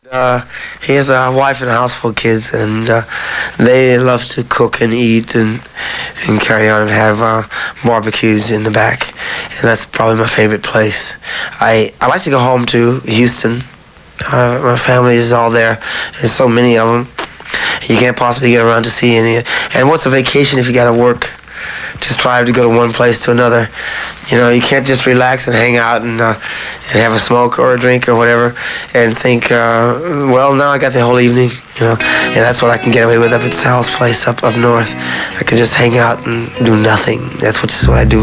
He has a wife and a house full of kids, and they love to cook and eat and carry on and have barbecues in the back. And that's probably my favorite place. I like to go home to Houston. My family is all there. There's so many of them. You can't possibly get around to see any. And what's a vacation if you got to work? Just strive to go to one place to another. You know, you can't just relax and hang out and have a smoke or a drink or whatever and think, well, now I got the whole evening, you know. And that's what I can get away with up at Sal's place up north. I can just hang out and do nothing. That's what I do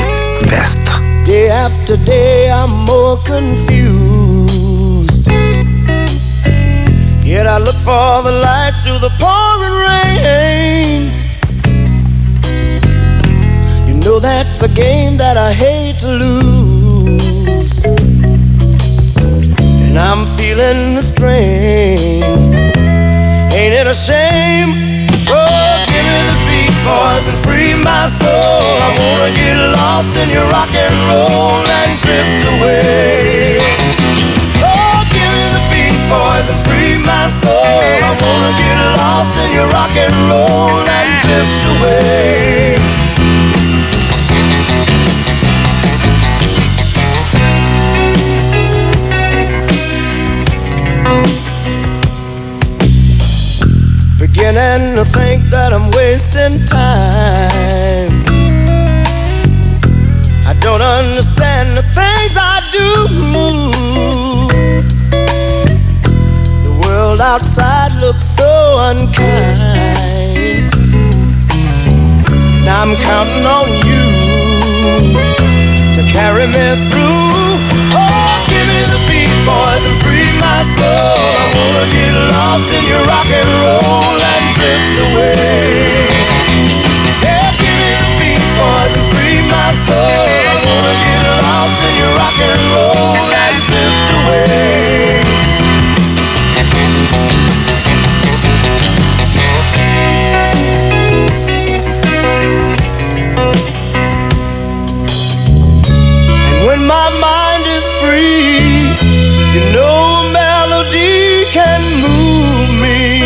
best. Day after day, I'm more confused. Yet I look for the light through the pouring rain. So that's a game that I hate to lose, and I'm feeling the strain. Ain't it a shame? Oh, give me the beat, boys, and free my soul. I wanna get lost in your rock and roll and drift away. Oh, give me the beat, boys, and free my soul. I wanna get lost in your rock and roll and drift away. Beginning to think that I'm wasting time. I don't understand the things I do. The world outside looks so unkind, and I'm counting on you to carry me through. Oh, give me the beat, boys, and free my soul. I wanna get lost in your rock and roll and drift away. Yeah, give me the beat, boys, and free my soul. I wanna get lost in your rock and roll and drift away. And when my mind is free, you know a melody can move me.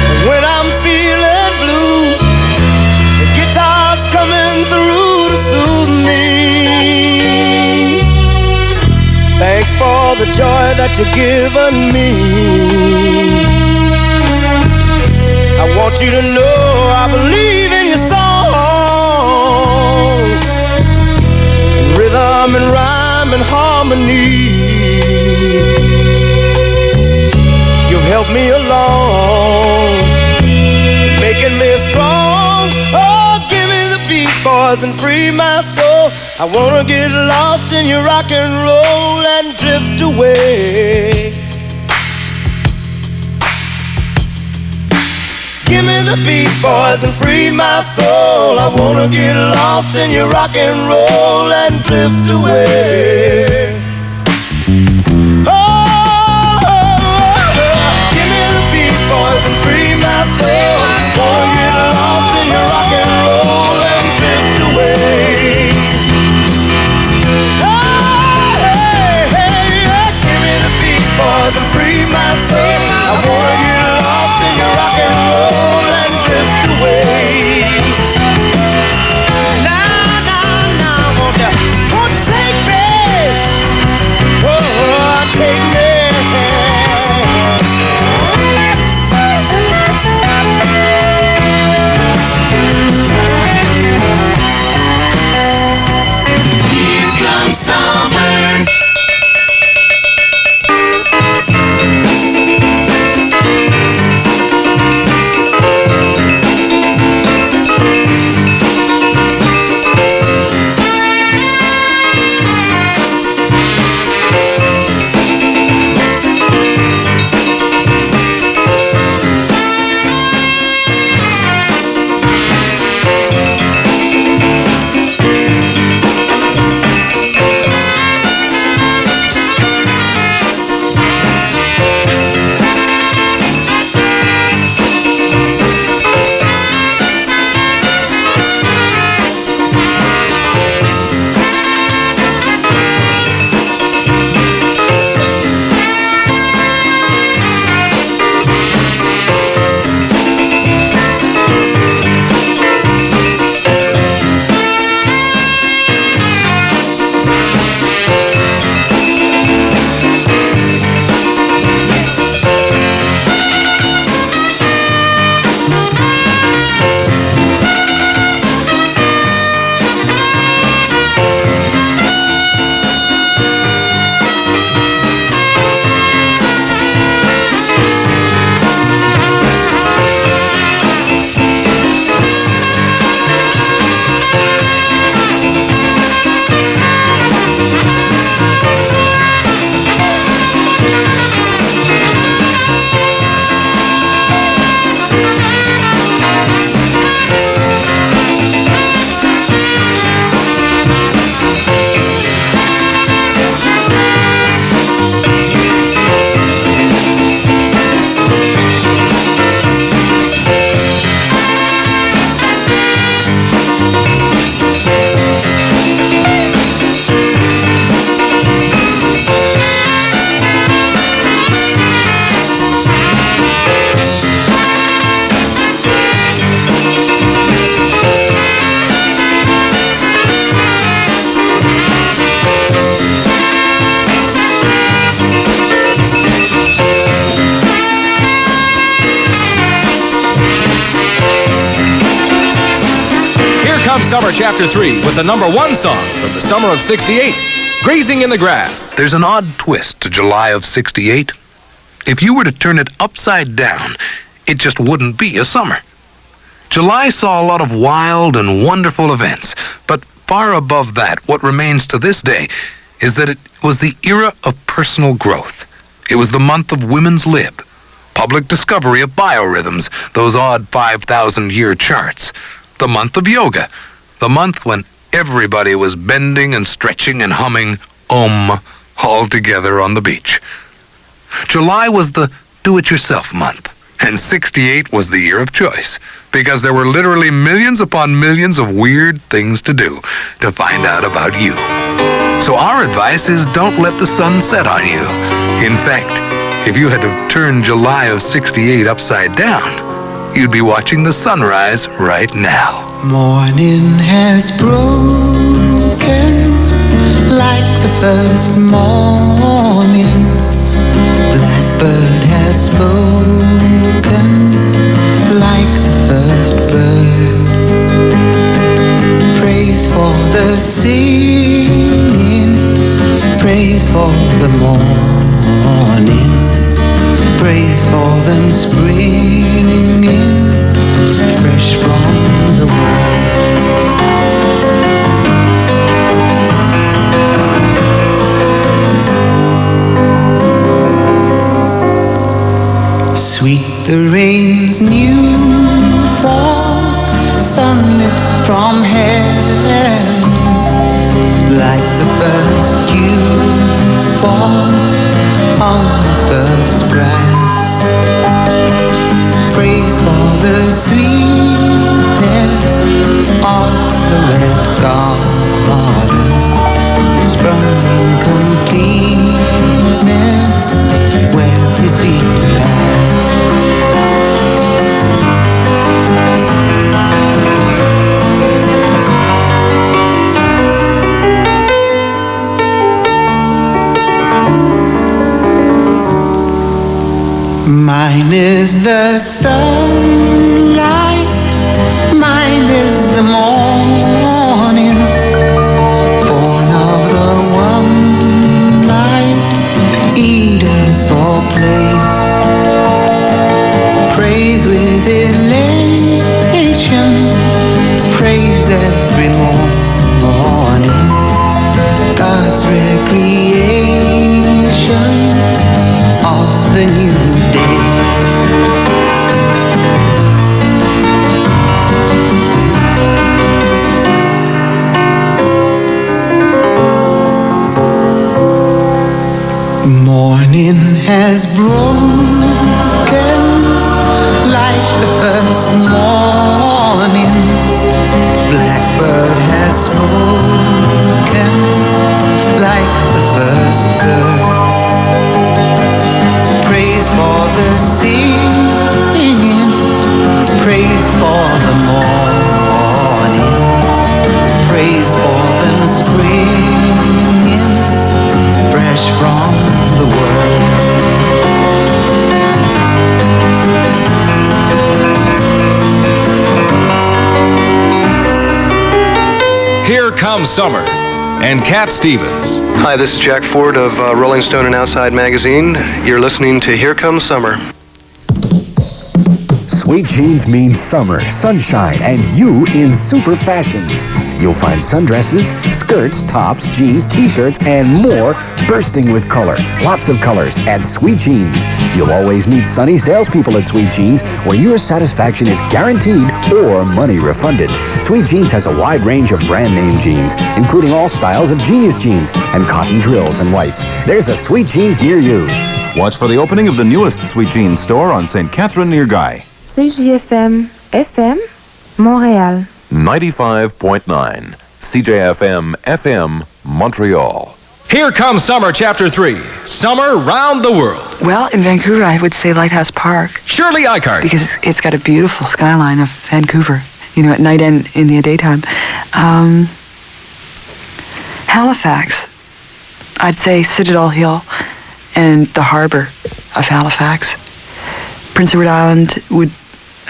And when I'm feeling blue, the guitar's coming through to soothe me. Thanks for the joy that you've given me. I want you to know I believe in your song, rhythm and rhyme and harmony. You've helped me along, making me strong. Oh, give me the beat, boys, and free my soul. I wanna get lost in your rock and roll and drift away. Give me the beat, boys, and free my soul. I wanna get lost in your rock and roll and drift away. Oh, give me the beat, boys, and free my soul. Wanna get lost in your rock and roll and drift away. Oh, hey, hey, yeah. Give me the beat, boys, and free my soul. I wanna get lost in your rock and roll and drift away. Now, won't you take me? Oh, take me. Here comes summer. comes Summer Chapter 3 with the #1 song from the summer of '68, Grazing in the Grass. There's an odd twist to July of '68. If you were to turn it upside down, it just wouldn't be a summer. July saw a lot of wild and wonderful events, but far above that, what remains to this day is that it was the era of personal growth. It was the month of women's lib, public discovery of biorhythms, those odd 5,000-year charts, the month of yoga, the month when everybody was bending and stretching and humming all together on the beach. July was the do-it-yourself month, and '68 was the year of choice, because there were literally millions upon millions of weird things to do to find out about you. So our advice is don't let the sun set on you. In fact, if you had to turn July of '68 upside down, you'd be watching the sunrise right now. Morning has broken like the first morning. Blackbird has spoken like the first bird. Praise for the singing, praise for the morning, praise for them springing fresh from the world. Sweet the rain's new fall, sunlit from heaven, like the first dew fall on the first grass. Praise for the sweetness of the wet garden, sprung in completeness where his feet pass. Mine is the sunlight, mine is the morning, born of the one light, Eden saw play. Praise with elation, praise every morning, God's recreation of the new day. Morning has broken like the first morning. Blackbird has spoken like the first bird. Praise for the singing, praise for the morning, praise for them springing fresh from the world. Here Comes Summer and Cat Stevens. Hi, this is Jack Ford of Rolling Stone and Outside Magazine. You're listening to Here Comes Summer. Sweet jeans means summer, sunshine, and you in super fashions. You'll find sundresses, skirts, tops, jeans, t-shirts, and more bursting with color. Lots of colors at Sweet Jeans. You'll always meet sunny salespeople at Sweet Jeans, where your satisfaction is guaranteed or money refunded. Sweet Jeans has a wide range of brand name jeans, including all styles of Genius jeans and cotton drills and whites. There's a Sweet Jeans near you. Watch for the opening of the newest Sweet Jeans store on St. Catherine near Guy. CJFM FM Montréal 95.9 CJFM FM Montreal. Here Comes Summer Chapter 3, Summer Round the World. Well, in Vancouver, I would say Lighthouse Park. Shirley Eichhardt. Because it's got a beautiful skyline of Vancouver, you know, at night and in the daytime. Halifax, I'd say Citadel Hill and the harbor of Halifax. Prince Edward Island would...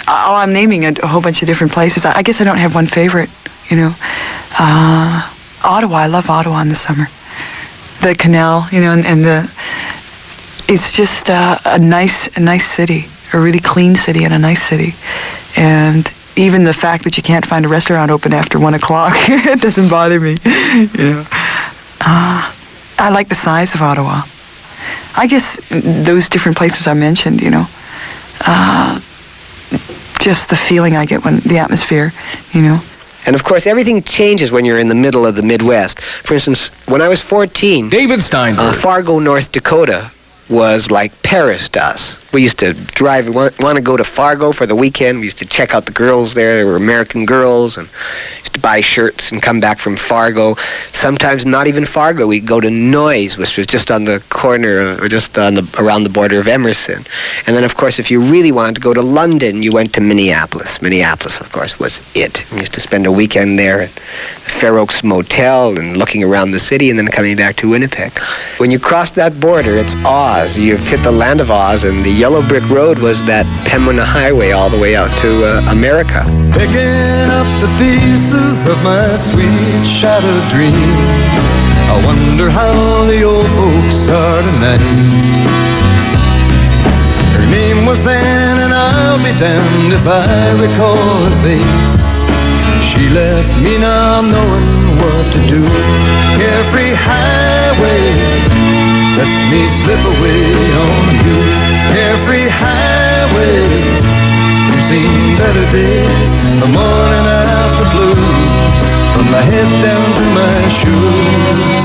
I'm naming a whole bunch of different places. I guess I don't have one favorite. you know. Ottawa, I love Ottawa in the summer. The canal, you know, and it's just a nice city, a really clean city and a nice city. And even the fact that you can't find a restaurant open after 1 o'clock, it doesn't bother me, you know. I like the size of Ottawa. I guess those different places I mentioned, you know, just the feeling I get when the atmosphere, you know. And of course, everything changes when you're in the middle of the Midwest. For instance, when I was 14, David Steinberg. Fargo, North Dakota was like Paris to us. We used to drive, want to go to Fargo for the weekend. We used to check out the girls there. They were American girls, and used to buy shirts and come back from Fargo. Sometimes not even Fargo. We'd go to Noyes, which was just on the corner, or just on around the border of Emerson. And then, of course, if you really wanted to go to London, you went to Minneapolis. Minneapolis, of course, was it. We used to spend a weekend there at the Fair Oaks Motel and looking around the city and then coming back to Winnipeg. When you cross that border, it's Oz. You've hit the land of Oz, and the yellow brick road was that Pembina Highway all the way out to America. Picking up the pieces of my sweet shattered dream, I wonder how the old folks are tonight. Her name was Anne, and I'll be damned if I recall her face. She left me now knowing what to do. Carefree highway, let me slip away on you. Carefree highway, you've seen better days, the morning after blues, from my head down to my shoes.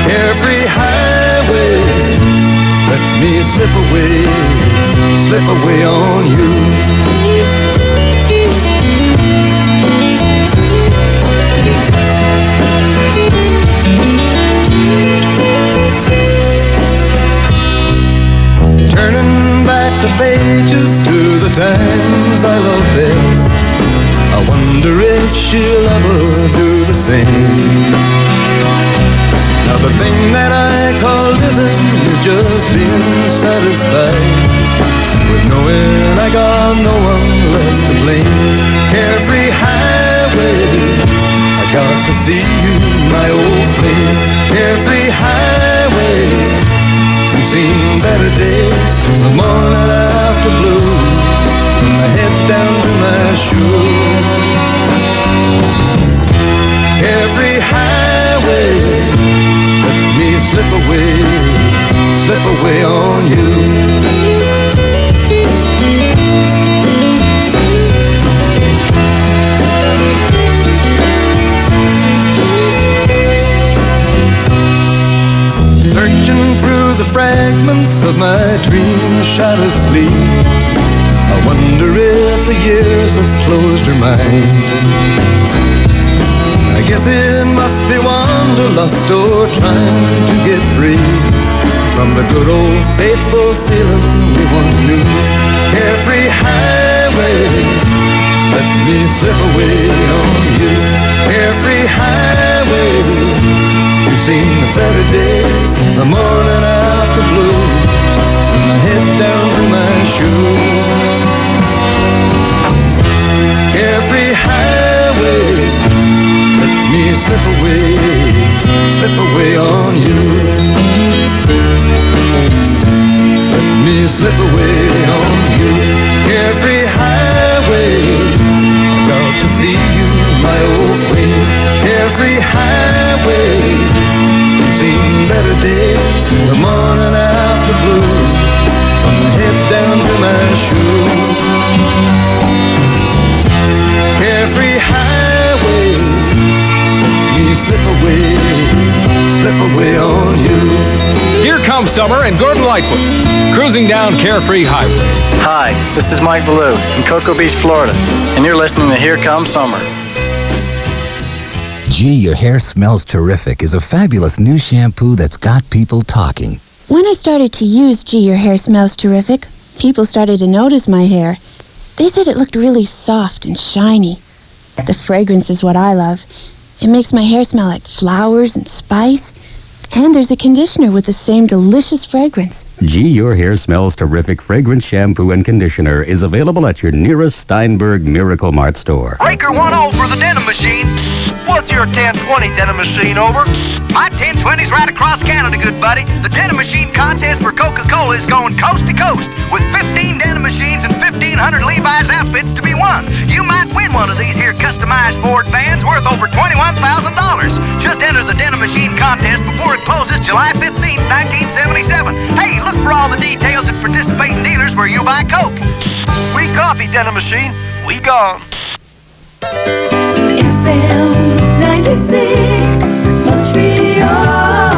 Carefree highway, let me slip away on you. Turning back the pages to the times I love best, I wonder if she'll ever do the same. Now the thing that I call living is just being satisfied with knowing I got no one left to blame. Carefree highway, I got to see you, my old flame. Carefree highway, you've seen better days, the morning after blues, from my head down to my shoes. Carefree highway, let me slip away on you. Searching through the fragments of my dream-shattered sleep, I wonder if the years have closed her mind. I guess it must be wanderlust or trying to get free from the good old faithful feeling we once knew. Carefree highway, let me slip away on you. Carefree highway, you've seen the better days, the morning after blues, from my head down to my shoes. Carefree highway, let me slip away on you. Let me slip away on you. Carefree highway, I've got to see you, my old queen. Carefree highway, you've seen better days, the morning after blues, from my head down to my shoes. Carefree highway, let me slip away on you. Here comes summer and Gordon Lightfoot, cruising down Carefree Highway. Hi, this is Mike Ballou in Cocoa Beach, Florida, and you're listening to Here Comes Summer. Gee, your hair smells terrific is a fabulous new shampoo that's got people talking. When I started to use Gee, Your Hair Smells Terrific, people started to notice my hair. They said it looked really soft and shiny. The fragrance is what I love. It makes my hair smell like flowers and spice. And there's a conditioner with the same delicious fragrance. Gee, your hair smells terrific. Fragrant shampoo and conditioner is available at your nearest Steinberg Miracle Mart store. Breaker 1-0 for the denim machine. What's your 1020 denim machine, over? My 1020's right across Canada, good buddy. The denim machine contest for Coca-Cola is going coast to coast with 15 denim machines and 1,500 Levi's outfits to be won. You might win one of these here customized Ford vans worth over $21,000. Just enter the denim machine contest before it closes July 15th, 1977. Hey, look for all the details at participating dealers where you buy Coke. We copy denim machine. We gone. FM 96, Montreal.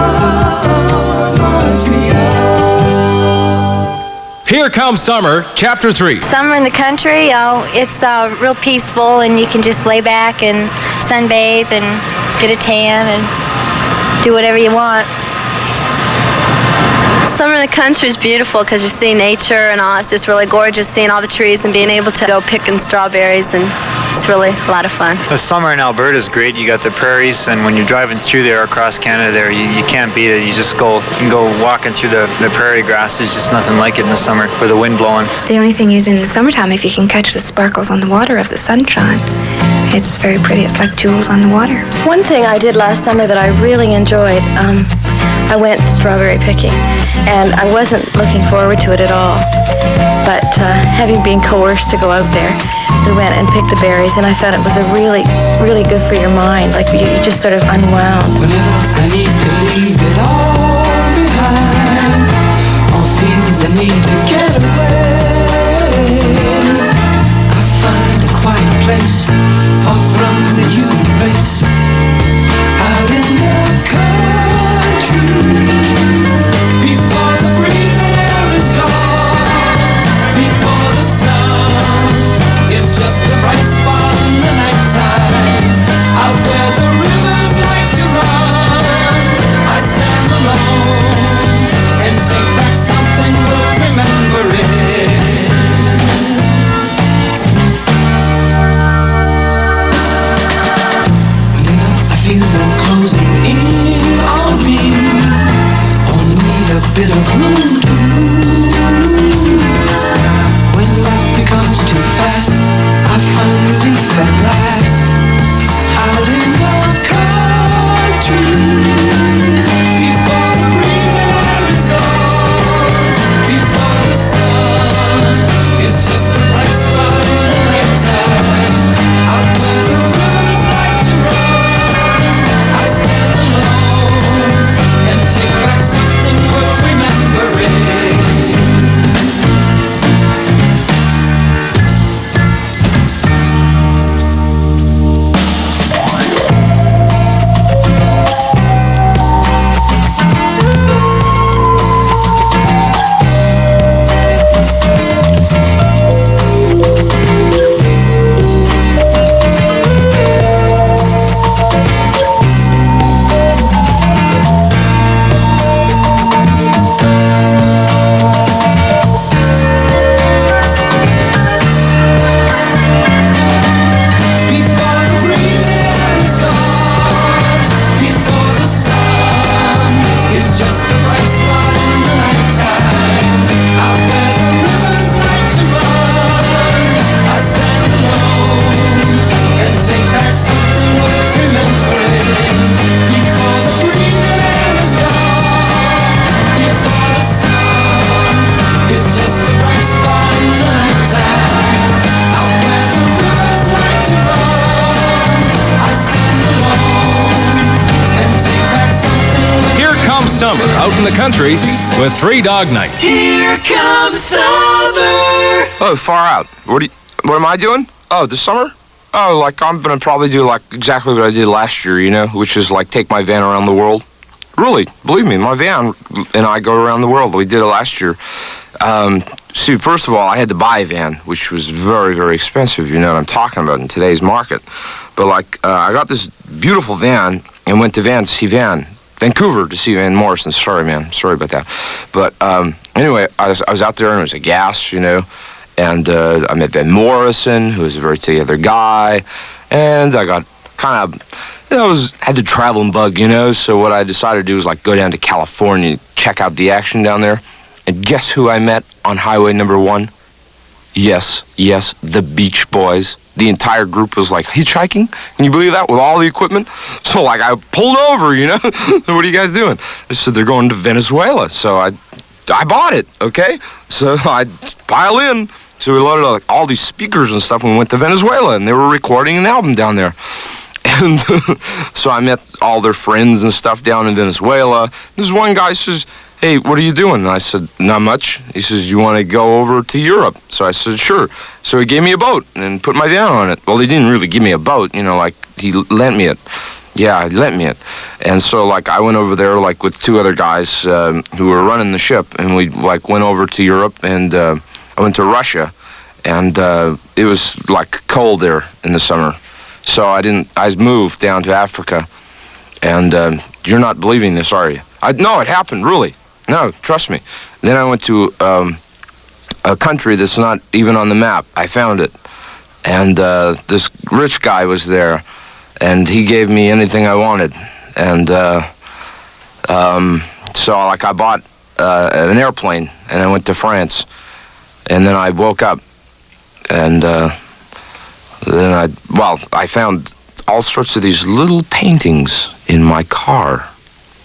Here comes summer, Chapter 3. Summer in the country, it's real peaceful, and you can just lay back and sunbathe and get a tan and do whatever you want. Summer in the country is beautiful because you see nature and all. It's just really gorgeous seeing all the trees and being able to go picking strawberries, and it's really a lot of fun. The summer in Alberta is great. You got the prairies, and when you're driving through there across Canada there, you can't beat it. You can go walking through the prairie grass. There's just nothing like it in the summer with the wind blowing. The only thing is in the summertime, if you can catch the sparkles on the water of the sunshine, it's very pretty. It's like jewels on the water. One thing I did last summer that I really enjoyed, I went strawberry picking, and I wasn't looking forward to it at all. But having been coerced to go out there, we went and picked the berries, and I found it was a really, really good for your mind. Like you just sort of unwound. Whenever I need to leave it all behind, or feel the need to get away, I find a quiet place, far from the human race, out in the country. Before the breathing air is gone, before the sun is just a bright spot in the nighttime, out where the rivers like to run, I stand alone and take back something worth remembering. Whenever I feel them closing in on me, or need a bit of room to move, when life becomes too fast, I find relief at last, out in the country. Before the breathing air is gone, before the sun is just a bright spot in the nighttime, out where the rivers like to run, I stand alone and take back something worth remembering. Summer out in the country with 3 Dog Night. Here comes summer. Oh, far out. What am I doing? Oh, this summer? Oh, like I'm gonna probably do like exactly what I did last year, you know, which is like take my van around the world. Really, believe me, my van and I go around the world. We did it last year. See, first of all, I had to buy a van, which was very, very expensive. You know what I'm talking about in today's market. But like, I got this beautiful van and went to Vancouver to see Van Morrison. Sorry, man. Sorry about that. But anyway, I was out there and it was a gas, you know. And I met Van Morrison, who was a very together guy. And I got kind of, had the traveling bug, so what I decided to do was like go down to California, check out the action down there. And guess who I met on Highway number 1? Yes, the Beach Boys. The entire group was like hitchhiking. Can you believe that? With all the equipment? So like I pulled over, What are you guys doing? They said they're going to Venezuela. So I bought it, okay? So I pile in. So we loaded like all these speakers and stuff and we went to Venezuela and they were recording an album down there. And so I met all their friends and stuff down in Venezuela. This one guy says, "Hey, what are you doing?" And I said, "Not much." He says, "You want to go over to Europe?" So I said, "Sure." So he gave me a boat and put my van on it. Well, he didn't really give me a boat, like he lent me it. Yeah, he lent me it. And so like I went over there like with 2 other guys who were running the ship, and we like went over to Europe, and I went to Russia, and it was like cold there in the summer. So I moved down to Africa, and you're not believing this, are you? No, it happened, really. No, trust me. Then I went to a country that's not even on the map. I found it. And this rich guy was there, and he gave me anything I wanted. And so like I bought an airplane, and I went to France. And then I woke up, and then I found all sorts of these little paintings in my car.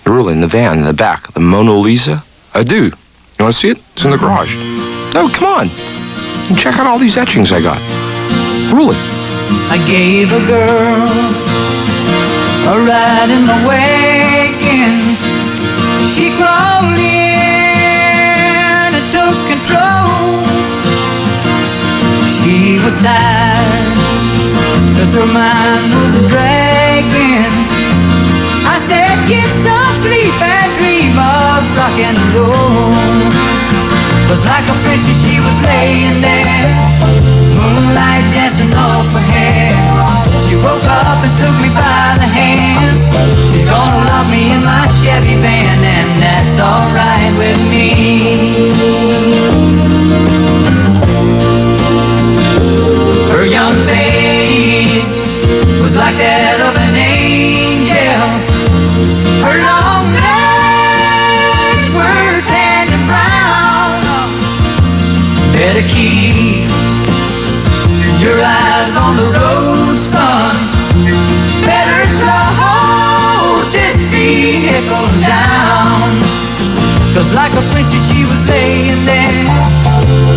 Really, in the van, in the back. The Mona Lisa. I do. You want to see it? It's in the garage. No, come on. Check out all these etchings I got. Really. I gave a girl a ride in the wagon. She crawled in and took control. She was tired, 'cause her mind was dragging. I said, get some sleep and dream of rock and roll. 'Cause like a princess she was laying there, moonlight dancing off her hair. She woke up and took me by the hand. She's gonna love me in my Chevy van, and that's alright with me. Her young face was like that of an angel. Her long legs were tan and brown. Better keep your eyes on the road, son. Better slow this vehicle down. 'Cause like a princess she was laying there,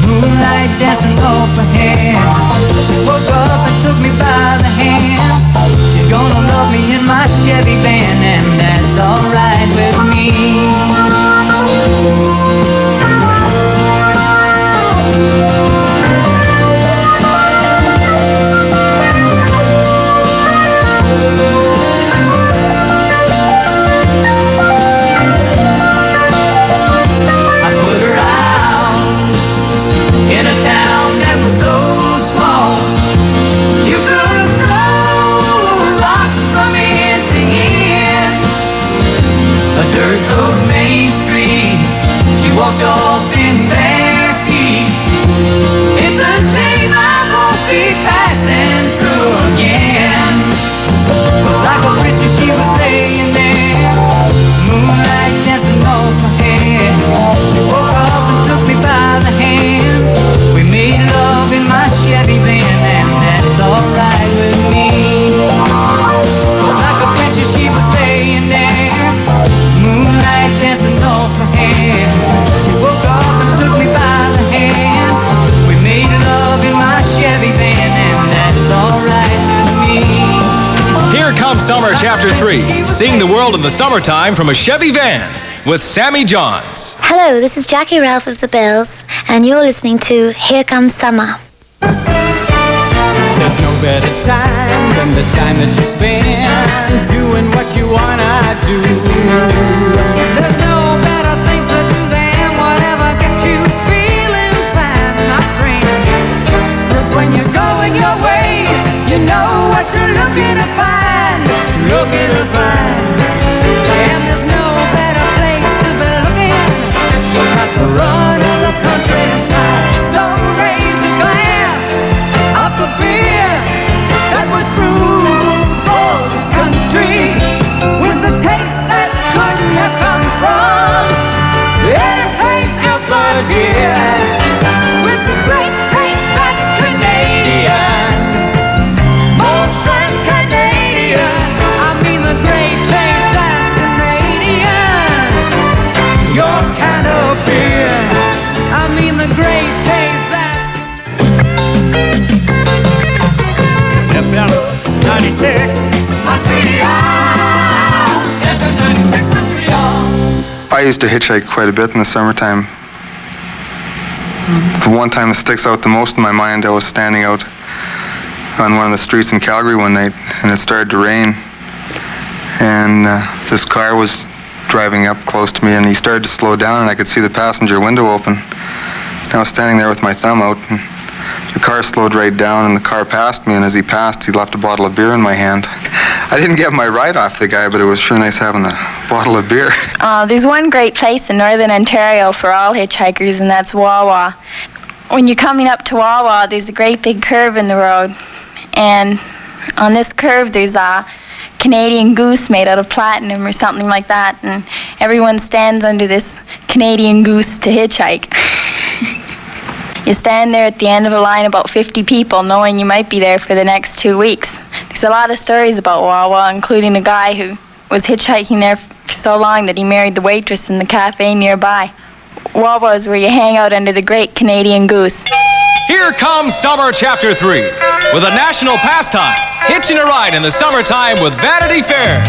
moonlight dancing off her hair. She woke up and took me by the hand. She's gonna love me in my Chevy van, and that's alright with me. I put her out in a town that was so small. You could roll rock from end to end. A dirt road main street, she walked off in bare feet. It's a shame I won't be passing through again. Like a princess she was laying there, moonlight dancing off her head. She woke up and took me by the hand. We made love in my Chevy van, and that's alright with me. Like a princess she was laying there, moonlight dancing off her head. She woke up and took me by the hand. We made love in my Chevy van, and that's alright with me. Here comes Summer Chapter 3. Seeing the world in the summertime from a Chevy van with Sammy Johns. Hello, this is Jackie Ralph of the Bells, and you're listening to Here Comes Summer. There's no better time than the time that you spend doing what you wanna do. There's no better things to do than whatever gets you feeling fine, my friend. 'Cause when you're going your way, you know what you're looking to find, looking to find. And there's no better place to be looking at the run of the countryside. So raise a glass of the beer that was brewed for this country the great taste that's FM 96 Montreal. FM 96 Montreal. I used to hitchhike quite a bit in the summertime. The one time that sticks out the most in my mind, I was standing out on one of the streets in Calgary one night, and it started to rain. And this car was driving up close to me, and he started to slow down, and I could see the passenger window open. And I was standing there with my thumb out, and the car slowed right down, and the car passed me, and as he passed, he left a bottle of beer in my hand. I didn't get my ride off the guy, but it was sure nice having a bottle of beer. There's one great place in northern Ontario for all hitchhikers, and that's Wawa. When you're coming up to Wawa, there's a great big curve in the road, and on this curve there's a Canadian goose made out of platinum or something like that, and everyone stands under this Canadian goose to hitchhike. You stand there at the end of a line, about 50 people, knowing you might be there for the next 2 weeks. There's a lot of stories about Wawa, including a guy who was hitchhiking there for so long that he married the waitress in the cafe nearby. Wawa is where you hang out under the great Canadian goose. Here comes Summer Chapter 3 with a national pastime, hitching a ride in the summertime with Vanity Fair.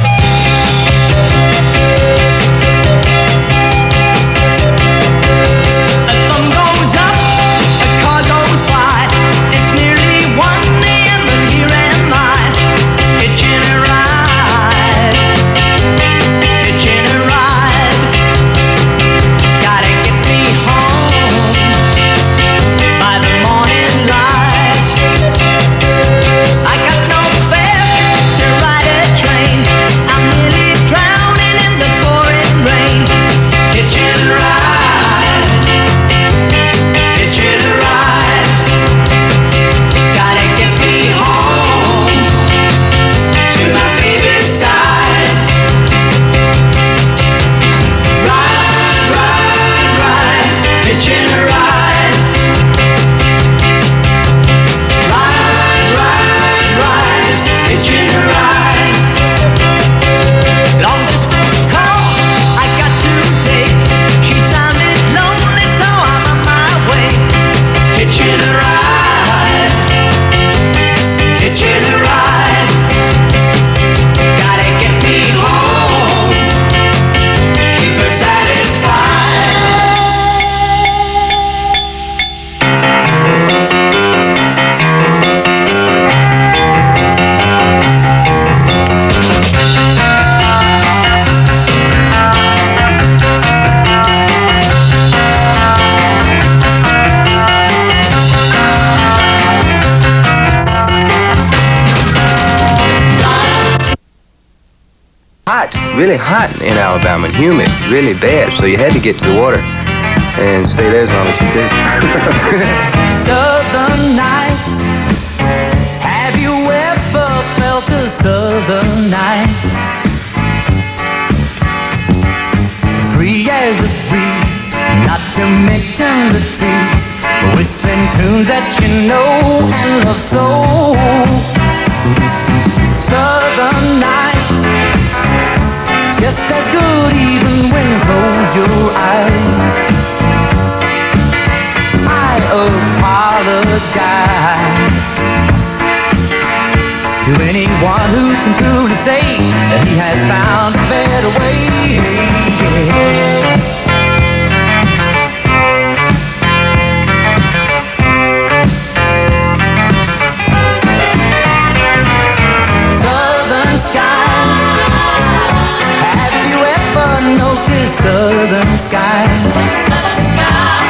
Really hot in Alabama and humid, really bad, so you had to get to the water and stay there as long as you could. Southern nights, have you ever felt a southern night? Free as a breeze, not to mention the trees, whistling tunes that you know and love so. Southern nights, just as good even when you close your eyes. I apologize to anyone who can truly say that he has found a better way. Southern skies, notice southern sky. Southern sky.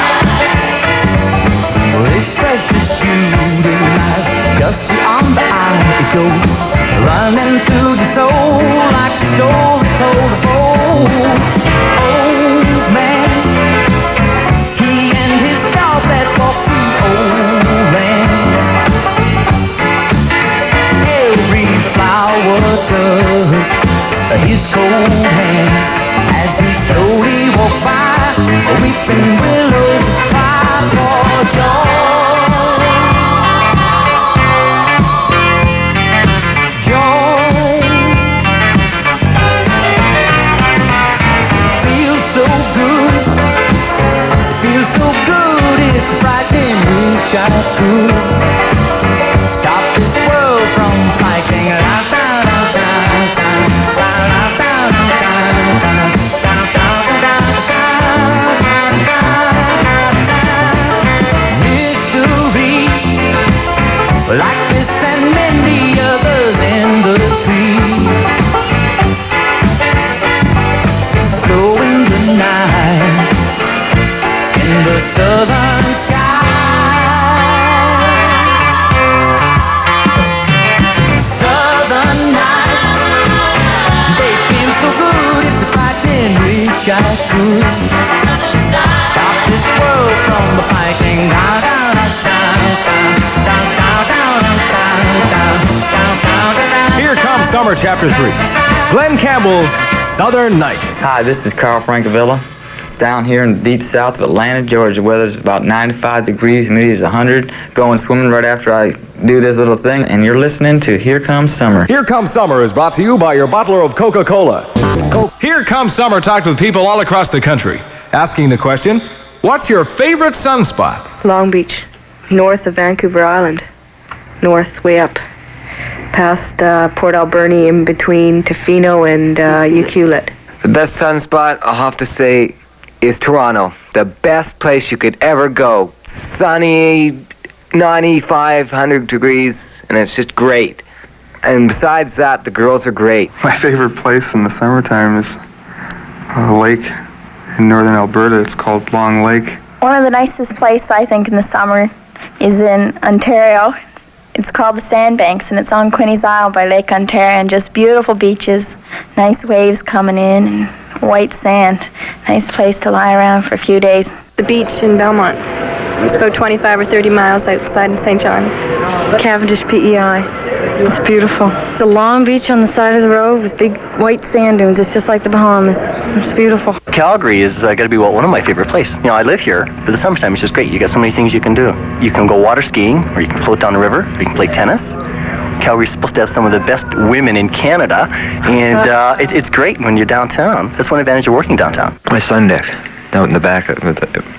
Well, its precious beauty lies just beyond the eye. It goes running through the soul like the story told of old. Old man, he and his dog that walked the old land. Every flower touched his cold hand as he slowly walked by, weeping willows cry for joy. Joy feels so good, feels so good. It it's a frightening wish I could stop this world from fighting. Mystery, like this and many others in the tree, blowing the night in the southern sky. Southern nights, they feel so good. It's a frightening wish I could stop this world from the fighting. Here comes Summer Chapter 3. Glen Campbell's Southern Nights. Hi, this is Carl Francavilla. Down here in the deep south of Atlanta, Georgia. Weather's about 95 degrees, humidity is 100. Going swimming right after I do this little thing, and you're listening to Here Comes Summer. Here Comes Summer is brought to you by your bottler of Coca-Cola. Here Comes Summer talked with people all across the country, asking the question, what's your favorite sunspot? Long Beach, north of Vancouver Island, north way up, past Port Alberni, in between Tofino and Ucluelet. The best sunspot, I'll have to say, is Toronto. The best place you could ever go. Sunny, 95, 100 degrees, and it's just great. And besides that, the girls are great. My favorite place in the summertime is a lake in northern Alberta. It's called Long Lake. One of the nicest places, I think, in the summer is in Ontario. It's called the Sandbanks, and it's on Quinny's Isle by Lake Ontario, and just beautiful beaches, nice waves coming in, and white sand. Nice place to lie around for a few days. The beach in Belmont. It's about 25 or 30 miles outside in St. John. Cavendish PEI. It's beautiful. The long beach on the side of the road with big white sand dunes. It's just like the Bahamas. It's beautiful. Calgary is going to be one of my favorite places. You know, I live here, but the summertime is just great. You got so many things you can do. You can go water skiing, or you can float down the river, or you can play tennis. Calgary's supposed to have some of the best women in Canada, and it's great when you're downtown. That's one advantage of working downtown. My sun deck out in the back,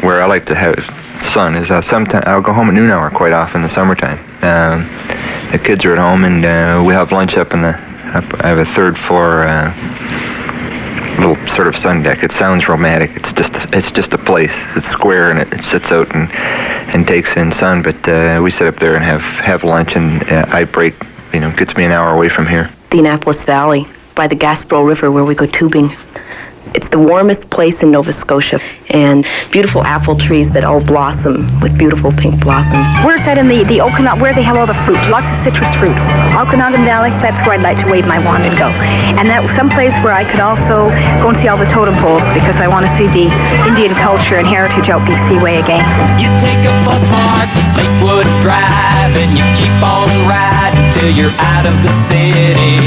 where I like to have sun, is sometimes I'll go home at noon hour quite often in the summertime. The kids are at home, and we have lunch up in I have a third floor little sort of sun deck. It sounds romantic. It's just a place. It's square, and it sits out and takes in sun. But we sit up there and have lunch, and I break. Gets me an hour away from here. The Annapolis Valley by the Gaspereau River, where we go tubing. It's the warmest place in Nova Scotia, and beautiful apple trees that all blossom with beautiful pink blossoms. Where's that in the Okanagan, where they have all the fruit, lots of citrus fruit? Okanagan Valley, that's where I'd like to wave my wand and go. And that was some place where I could also go and see all the totem poles, because I want to see the Indian culture and heritage out BC way again. You take a bus mark Lakewood Drive, and you keep on riding till you're out of the city,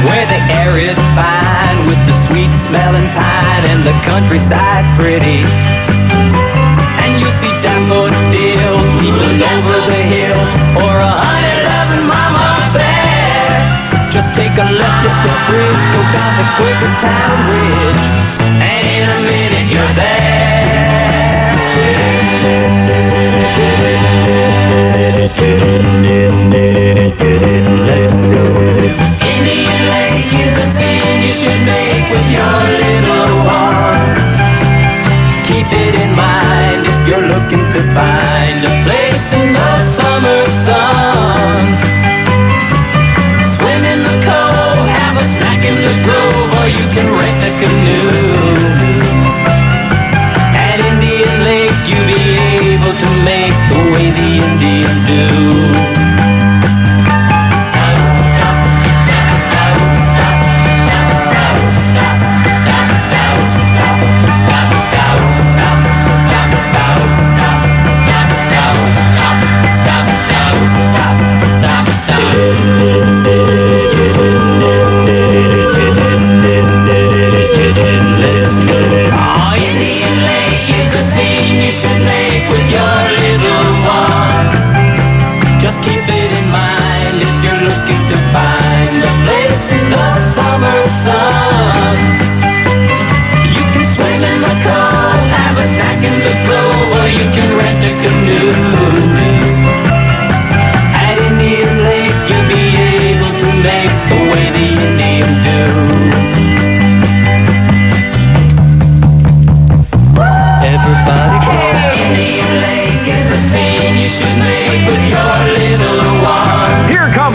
where the air is fine with the sweet smelling pine, and the countryside's pretty. And you'll see daffodils peeping over the hills, or a honey-loving mama bear. Just take a left at the bridge, go down the Quakertown Ridge, and in a minute you're there. Let's go. Indian Lake is a scene you should make with your little one. Keep it in mind if you're looking to find a place in the summer sun. Swim in the cove, have a snack in the grove, or you can rent a canoe. At Indian Lake you'll be able to make the way the Indians do.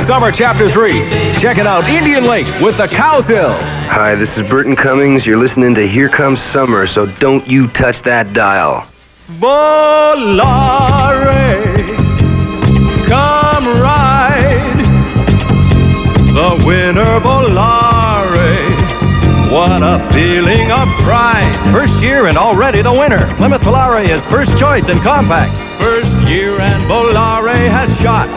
Comes Summer Chapter 3. Checking out Indian Lake with the Cowsills. Hi, this is Burton Cummings. You're listening to Here Comes Summer, so don't you touch that dial. Volare, come ride the winter Volare. What a feeling of pride. First year and already the winner. Plymouth Volare is first choice in compacts. First year and Volare has shot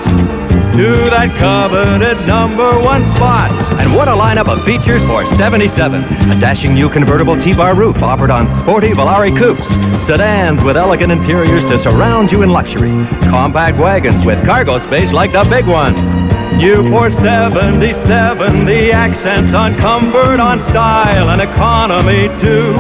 to that coveted #1 spot. And what a lineup of features for 77. A dashing new convertible T-bar roof offered on sporty Volare coupes. Sedans with elegant interiors to surround you in luxury. Compact wagons with cargo space like the big ones. You for 77, the accents on comfort, on style and economy too.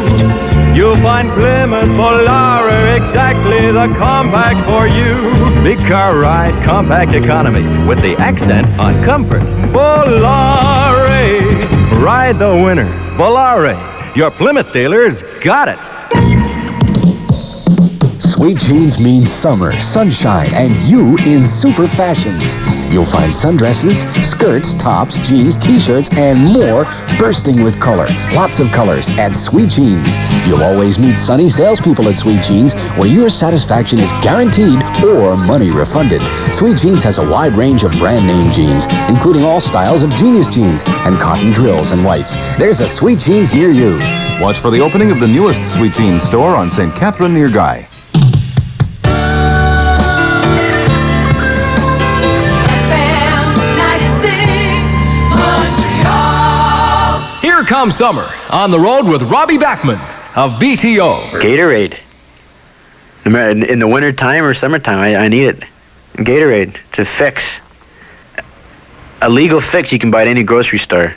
You'll find Plymouth Volare exactly the compact for you. Big car ride, compact economy with the accent on comfort. Volare. Ride the winner. Volare. Your Plymouth dealers got it. Sweet jeans means summer, sunshine, and you in super fashions. You'll find sundresses, skirts, tops, jeans, t-shirts, and more bursting with color. Lots of colors at Sweet Jeans. You'll always meet sunny salespeople at Sweet Jeans, where your satisfaction is guaranteed or money refunded. Sweet Jeans has a wide range of brand name jeans, including all styles of Genius jeans and cotton drills and whites. There's a Sweet Jeans near you. Watch for the opening of the newest Sweet Jeans store on St. Catherine near Guy. Here comes summer on the road with Robbie Bachman of BTO. Gatorade. In the winter time or summertime, I need it. Gatorade. It's a fix. A legal fix you can buy at any grocery store.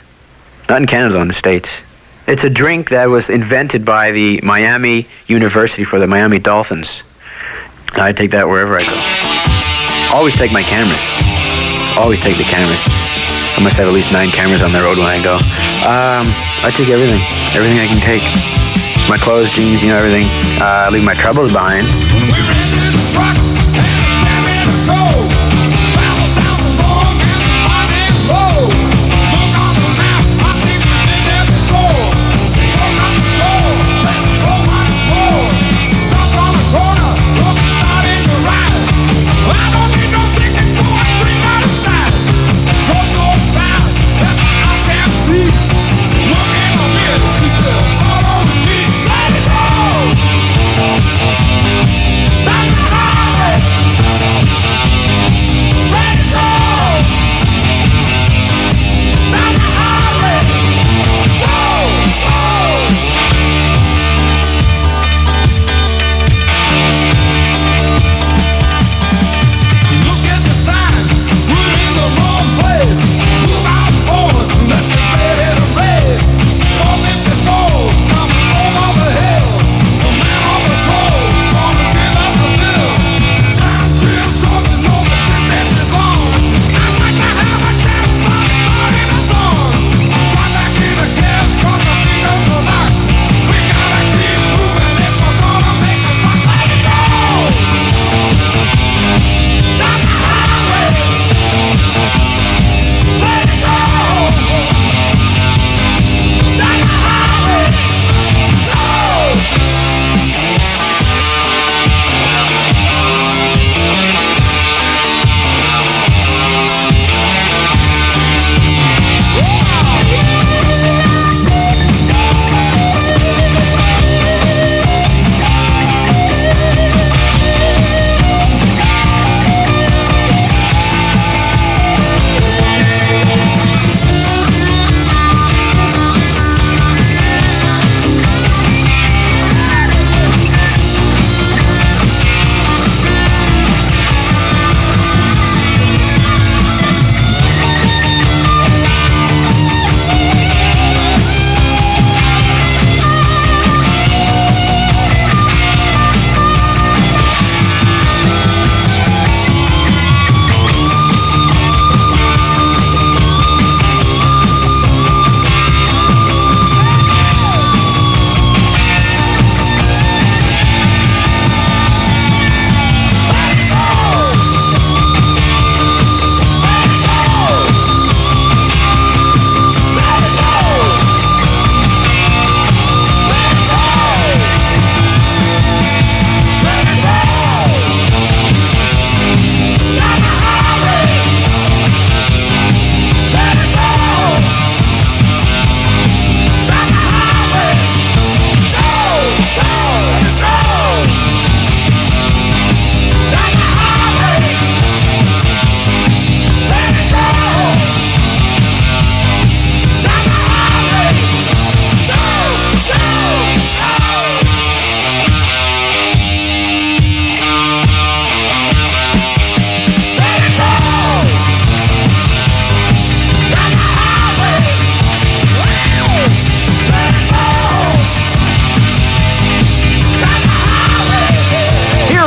Not in Canada, in the States. It's a drink that was invented by the Miami University for the Miami Dolphins. I take that wherever I go. Always take my cameras. Always take the cameras. I must have at least 9 cameras on the road when I go. I take everything. Everything I can take. My clothes, jeans, everything. I leave my troubles behind.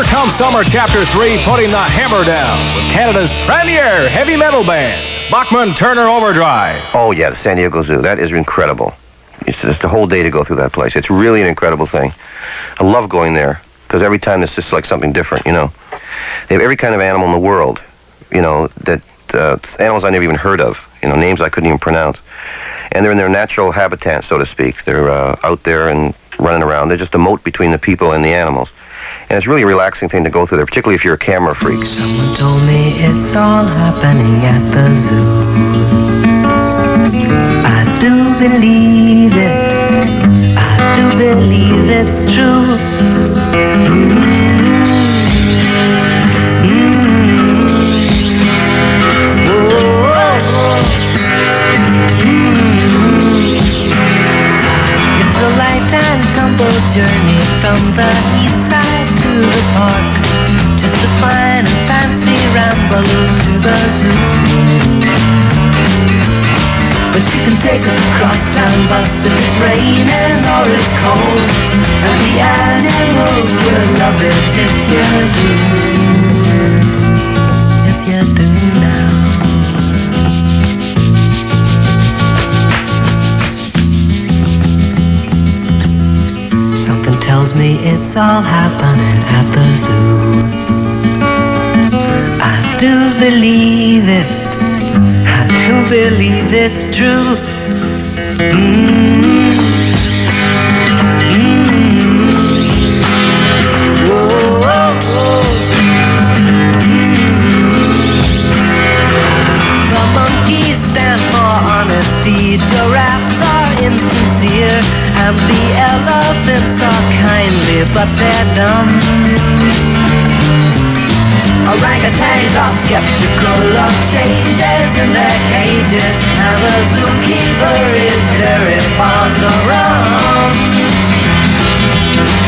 Here Comes Summer Chapter 3, putting the hammer down with Canada's premier heavy metal band, Bachman-Turner Overdrive. Oh, yeah, the San Diego Zoo. That is incredible. It's just a whole day to go through that place. It's really an incredible thing. I love going there because every time it's just like something different, you know. They have every kind of animal in the world, you know, that animals I never even heard of, you know, names I couldn't even pronounce. And they're in their natural habitat, so to speak. They're out there and running around. They're just a moat between the people and the animals. And it's really a relaxing thing to go through there, particularly if you're a camera freak. Someone told me it's all happening at the zoo. I do believe it. I do believe it's true. It's a light and tumble journey from the east side to the park. Just a fine and fancy ramble to the zoo. But you can take a crosstown bus if it's raining or it's cold, and the animals will love it if you do. If you do now. Something tells me it's all happening at the zoo. I do believe it. I do believe it's true. Whoa, whoa, whoa. The monkeys stand for honesty, giraffes are insincere, and the elephants are kindly, but they're dumb. Orangutans are skeptical of changes in their cages, and the zookeeper is very fond of rum.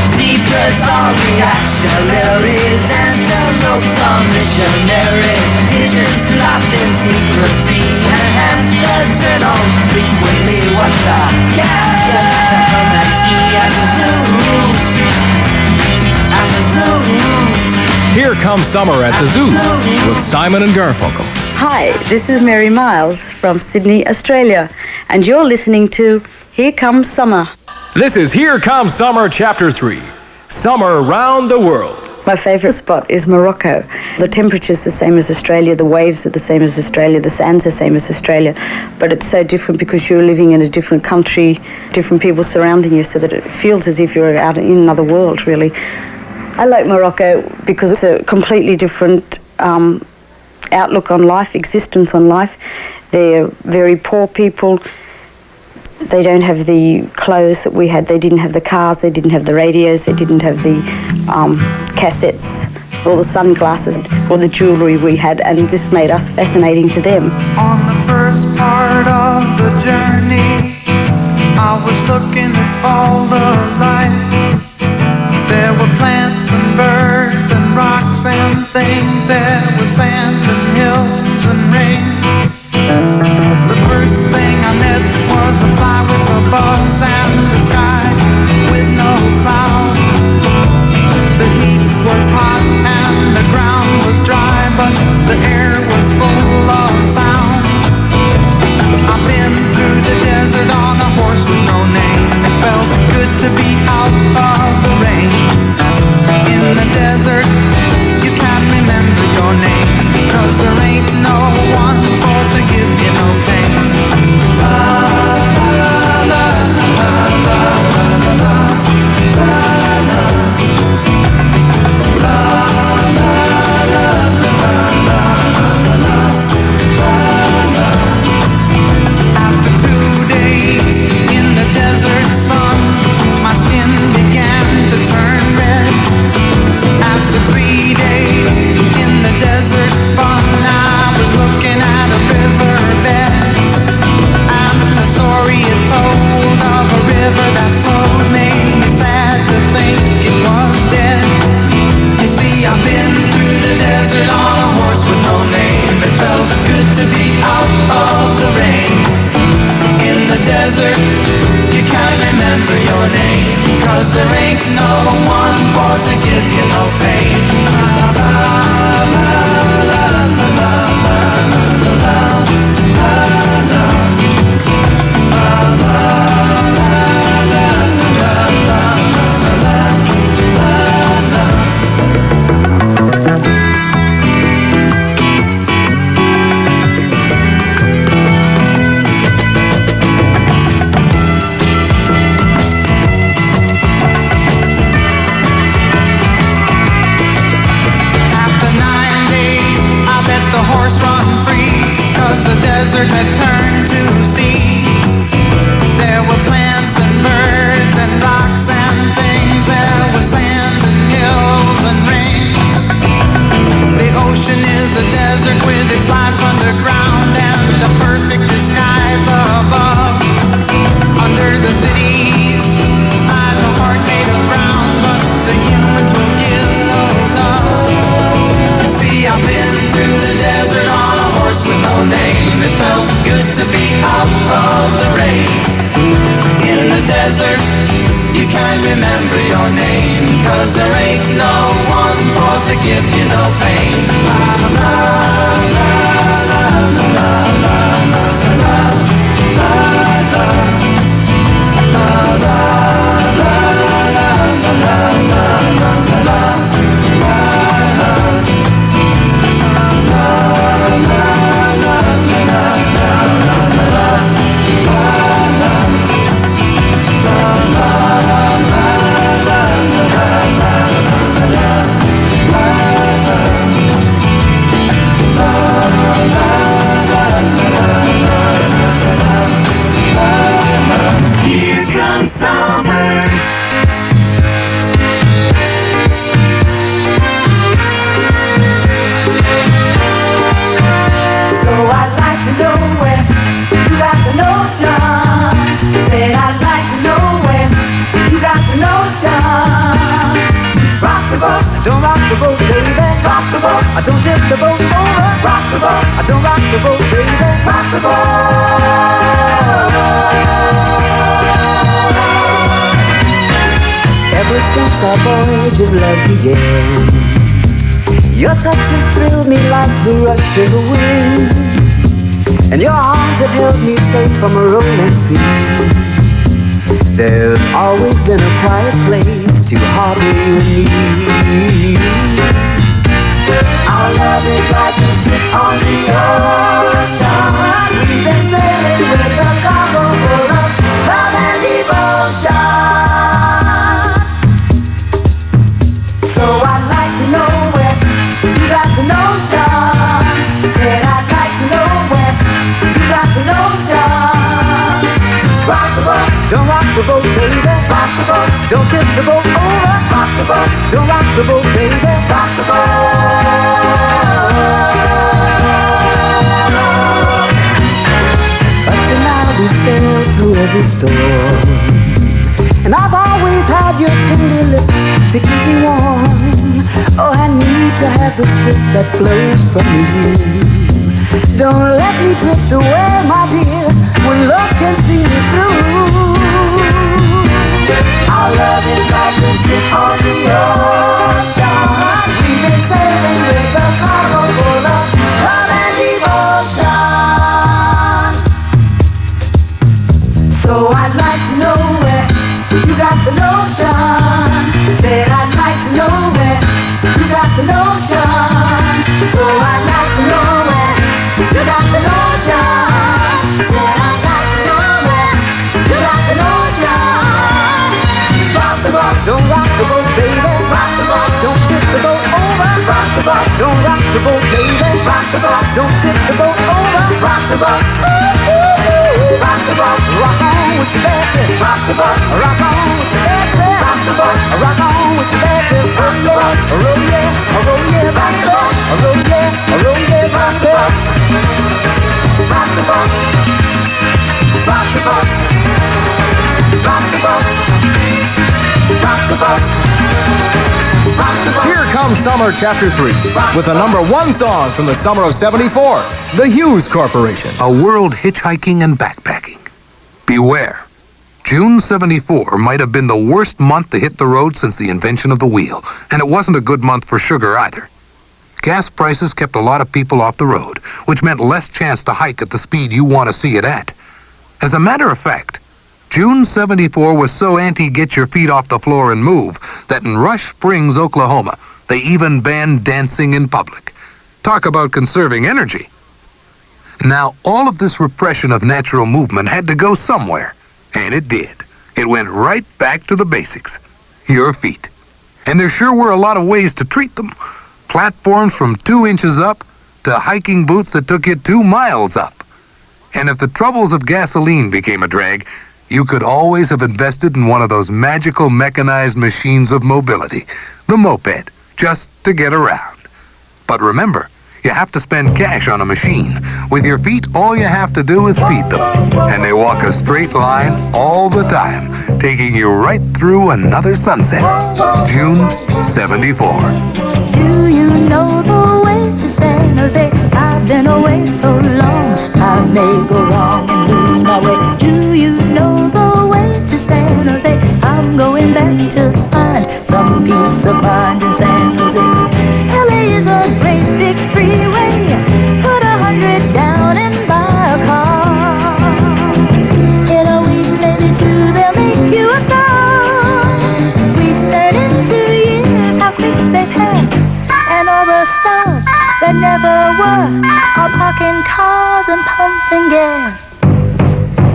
Zebras are reactionaries, antelopes are missionaries, pigeons plot in secrecy, and hamsters turn on frequently. What the cat's got to come and see at the zoo. At the zoo. Here Comes Summer at the Zoo with Simon and Garfunkel. Hi, this is Mary Miles from Sydney, Australia, and you're listening to Here Comes Summer. This is Here Comes Summer Chapter 3, Summer Round the World. My favourite spot is Morocco. The temperature's the same as Australia, the waves are the same as Australia, the sand's the same as Australia, but it's so different because you're living in a different country, different people surrounding you, so that it feels as if you're out in another world, really. I like Morocco because it's a completely different outlook on life, existence on life. They're very poor people. They don't have the clothes that we had. They didn't have the cars. They didn't have the radios. They didn't have the cassettes or the sunglasses or the jewellery we had, and this made us fascinating to them. On the first part of the journey, I was looking at all the life. There were plants and birds and rocks and things. There was sand and hills and rain. The first thing I met was a fly with a buzz and the sky with no clouds. The heat was hot and the ground was dry, but the air was full of sound. I've been through the desert on a horse with no name. It felt good to be out of the rain. In the desert, you can't remember your name, because there ain't no one for to give you no pain. La la la la la la la la la la. La la la la la la la. After 2 days in the desert sun, my skin began to turn red. After 3 days in the desert fun, I was looking at a riverbed, and the story it told of a river that flowed made me sad to think it was dead. You see, I've been through the desert on a horse with no name. It felt good to be out of the rain. In the desert, you can't remember your name, because there ain't no one for to give you no pain. Had turned to sea. There were plants and birds and rocks and things. There was sand and hills and rings. The ocean is a desert with its life underground and the perfect disguise above. Under the cities lies a heart made of brown, but the humans will give no love. You see, I've been through the desert on a horse with no name. It felt good to be out of the rain. In the desert, you can't remember your name, 'cause there ain't no one for to give you no pain. La la la la la la la la la la la la Here comes summer. So I'd like to know where you got the notion. Said I'd like to know where you got the notion. Rock the boat, don't rock the boat, baby. Rock the boat, I don't tip the boat over. Rock the boat, I don't rock the boat, baby. Rock the boat. Ever since our voyage of love began, your touch has thrilled me like the rush of the wind, and your arms have held me safe from a rolling sea. There's always been a quiet place to harbor you and me. Our love is like a ship on the ocean. We've been sailing with a cargo full of love and devotion. So I'd like to know where you got the notion. Said I'd like to know where you got the notion. Rock the boat, don't rock the boat, baby. Rock the boat, don't tip the boat over. Rock the boat, don't rock the boat, baby. Rock the boat. Up to now we sailed through every storm, and I've always had your tender lips to keep me warm. Oh, I need to have the strength that flows from you. Don't let me drift away, my dear, when love can see me through. Our love is like a ship on the ocean. We've been sailing with a cargo full of love and devotion. So I'd like to know where you got the notion. Said I'd like to know where you got the notion. So I'd like to know where you got the notion. Said I'd like to know where you got the notion. Rock the boat, don't rock the boat, baby. Rock the boat, don't tip the boat over. Rock the boat, don't rock the boat, baby. Rock the boat, don't tip the boat over. Rock the boat, ooh, ooh, ooh. Rock the boat, rock on with your bad. Rock the boat, rock on with your bad. Rock the boat, rock on with your bad. Rock the boat, roll yeah, roll yeah, rock the boat, roll yeah, roll yeah, rock the boat. Rock the boat, rock the boat, rock the boat, rock the boat, rock the boat. Here comes Summer Chapter 3 with a #1 song from the summer of '74, the Hues Corporation. A world hitchhiking and backpacking. Beware. June 74 might have been the worst month to hit the road since the invention of the wheel, and it wasn't a good month for sugar either. Gas prices kept a lot of people off the road, which meant less chance to hike at the speed you want to see it at. As a matter of fact, June 74 was so anti-get your feet off the floor and move that in Rush Springs, Oklahoma, they even banned dancing in public. Talk about conserving energy. Now, all of this repression of natural movement had to go somewhere, and it did. It went right back to the basics, your feet. And there sure were a lot of ways to treat them. Platforms from 2 inches up to hiking boots that took you 2 miles up. And if the troubles of gasoline became a drag, you could always have invested in one of those magical mechanized machines of mobility, the moped, just to get around. But remember, you have to spend cash on a machine. With your feet, all you have to do is feed them. And they walk a straight line all the time, taking you right through another sunset. June 74. Do you know the way to San Jose? I've been away so long, I may go wrong and lose my way. Do you know the way to San Jose? I'm going back to find some peace of mind in San Jose. LA is a great big freeway. Put 100 down and buy a car. In a week, maybe 2, they'll make you a star. Weeks turn into years, how quick they pass. And all the stars that never were are parking cars and pumping gas.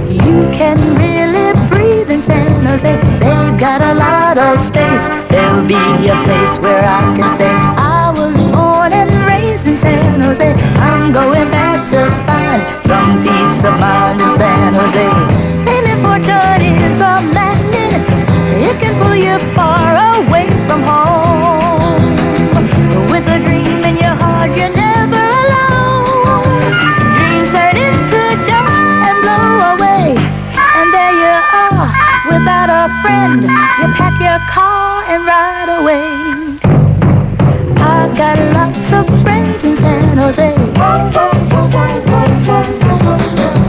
You can really breathe in San Jose. They've got a lot of space. There'll be a place where I can stay. I was born and raised in San Jose. I'm going back to find some peace of mind in San Jose. Fame and fortune is a magnet. It can pull you far away from home. With a dream in your heart, you're never alone. Dreams turn into dust and blow away. And there you are, without a friend. You pack your car and ride away. I've got lots of friends in San Jose.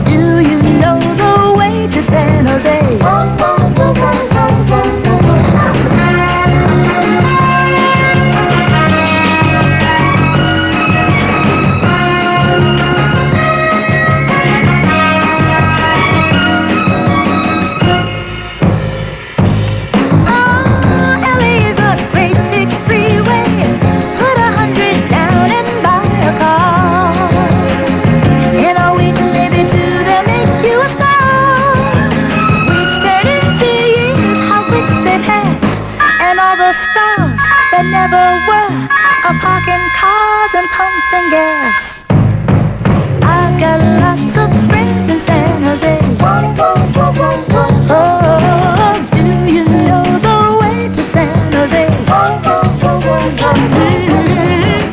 Do you know the way to San Jose? Stars that never were are parking cars and pumping gas. I've got lots of friends in San Jose. Oh, do you know the way to San Jose?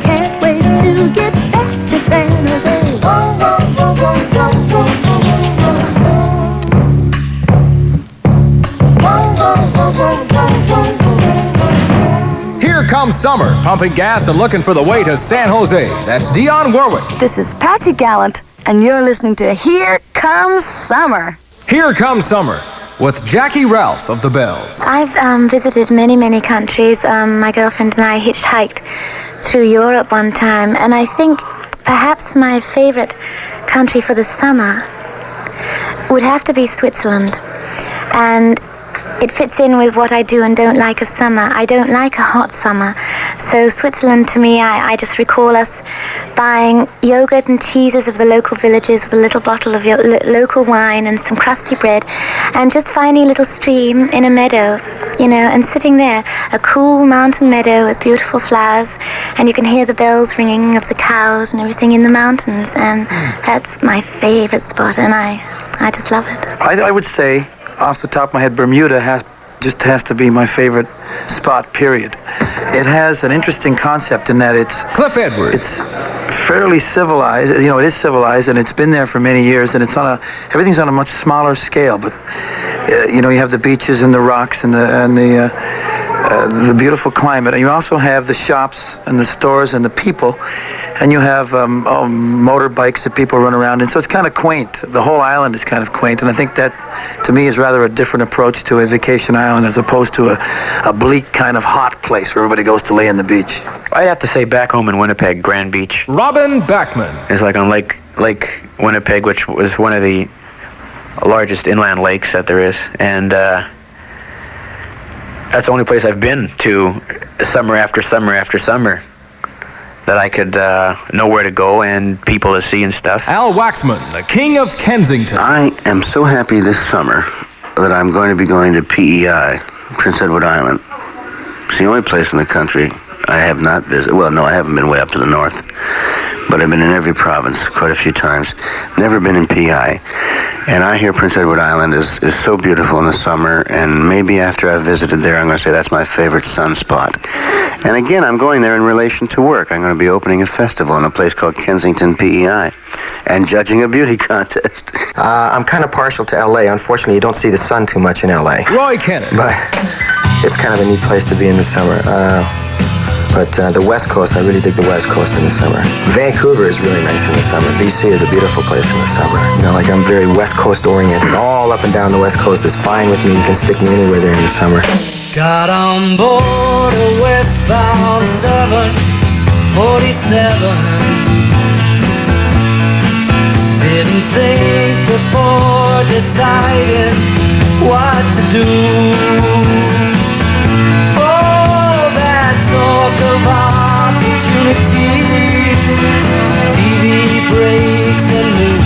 Can't wait to get back to San Jose. Here comes summer, pumping gas and looking for the way to San Jose. That's Dionne Warwick. This is Patsy Gallant, and you're listening to Here Comes Summer. Here comes summer with Jackie Ralph of the Bells. I've visited many countries. My girlfriend and I hitchhiked through Europe one time, and I think perhaps my favorite country for the summer would have to be Switzerland. And it fits in with what I do and don't like of summer. I don't like a hot summer. So Switzerland, to me, I just recall us buying yogurt and cheeses of the local villages with a little bottle of local wine and some crusty bread, and just finding a little stream in a meadow, you know, and sitting there, a cool mountain meadow with beautiful flowers, and you can hear the bells ringing of the cows and everything in the mountains, and that's my favorite spot, and I just love it. I would say, off the top of my head, Bermuda has to be my favorite spot, period. It has an interesting concept in that it's... Cliff Edwards. It's fairly civilized. You know, it is civilized, and it's been there for many years, and everything's on a much smaller scale, but, you know, you have the beaches and the rocks and the the beautiful climate, and you also have the shops and the stores and the people, and you have motorbikes that people run around in. So it's kind of quaint. The whole island is kind of quaint, and I think that, to me, is rather a different approach to a vacation island as opposed to a bleak kind of hot place where everybody goes to lay on the beach. I'd have to say back home in Winnipeg, Grand Beach. Robin Bachman. It's like on Lake Winnipeg, which was one of the largest inland lakes that there is, and that's the only place I've been to summer after summer after summer that I could know where to go and people to see and stuff. Al Waxman, the king of Kensington. I am so happy this summer that I'm going to be going to PEI, Prince Edward Island. It's the only place in the country I have not visited. Well, no, I haven't been way up to the north, but I've been in every province quite a few times. Never been in PEI. And I hear Prince Edward Island is so beautiful in the summer, and maybe after I've visited there, I'm going to say that's my favorite sunspot. And again, I'm going there in relation to work. I'm going to be opening a festival in a place called Kensington PEI and judging a beauty contest. I'm kind of partial to LA. Unfortunately, you don't see the sun too much in LA. Roy Kennedy. But it's kind of a neat place to be in the summer. But the West Coast, I really dig the West Coast in the summer. Vancouver is really nice in the summer. BC is a beautiful place in the summer. You know, like I'm very West Coast oriented. All up and down the West Coast is fine with me. You can stick me anywhere there in the summer. Got on board a westbound 747. Didn't think before deciding what to do. Talk of opportunities, TV breaks and news.